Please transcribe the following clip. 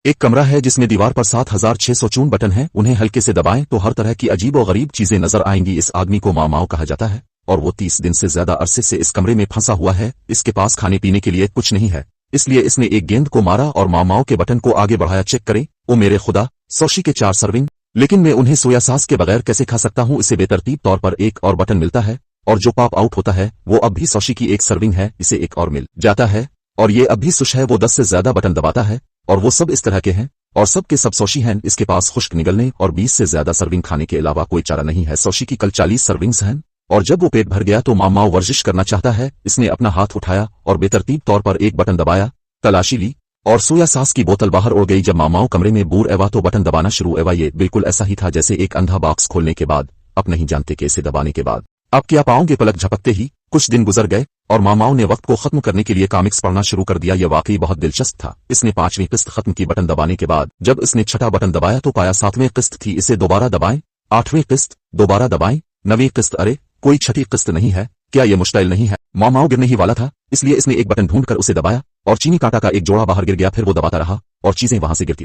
एक कमरा है जिसमें दीवार पर 7654 बटन हैं, उन्हें हल्के से दबाएं तो हर तरह की अजीब और गरीब चीजें नजर आएंगी। इस आदमी को माओ कहा जाता है और वो 30 दिन से ज्यादा अरसे से इस कमरे में फंसा हुआ है। इसके पास खाने पीने के लिए कुछ नहीं है, इसलिए इसने एक गेंद को मारा और माओ के बटन को आगे बढ़ाया। चेक करें। ओ मेरे खुदा, सोशी के 4 सर्विंग, लेकिन मैं उन्हें सोया सॉस के बगैर कैसे खा सकता हूँ। इसे बेतरतीब तौर पर एक और बटन मिलता है और जो पॉप आउट होता है वो अब भी सोशी की एक सर्विंग है। इसे एक और मिल जाता है और ये अब भी सुश है। वो 10 से ज्यादा बटन दबाता है और वो सब इस तरह के हैं और सब के सब सोशी हैं। इसके पास खुश्क निगलने और 20 से ज्यादा सर्विंग खाने के अलावा कोई चारा नहीं है। सोशी की कल 40 सर्विंग्स हैं और जब वो पेट भर गया तो माओ वर्जिश करना चाहता है। इसने अपना हाथ उठाया और बेतरतीब तौर पर एक बटन दबाया, तलाशी ली और सोया सॉस की बोतल बाहर उड़ गई। जब माओ कमरे में बूर एवा तो बटन दबाना शुरू एवा। ये बिल्कुल ऐसा ही था जैसे एक अंधा बॉक्स खोलने के बाद आप नहीं जानते कि इसे दबाने के बाद आप क्या पाओगे। पलक झपकते ही कुछ दिन गुजर गए और माओ ने वक्त को खत्म करने के लिए कॉमिक्स पढ़ना शुरू कर दिया। यह वाकई बहुत दिलचस्प था। इसने 5वीं किस्त खत्म की बटन दबाने के बाद। जब इसने 6ठा बटन दबाया तो पाया 7वीं किस्त थी। इसे दोबारा दबाएं, 8वीं किस्त, दोबारा दबाएं, 9वीं किस्त। अरे कोई 6ठी किस्त नहीं है क्या? यह मुश्किल नहीं है। माओ गिरने ही वाला था, इसलिए इसने एक बटन ढूंढकर उसे दबाया और चीनी कांटा का एक जोड़ा बाहर गिर गया। फिर वो दबाता रहा और चीजें वहां से गिरती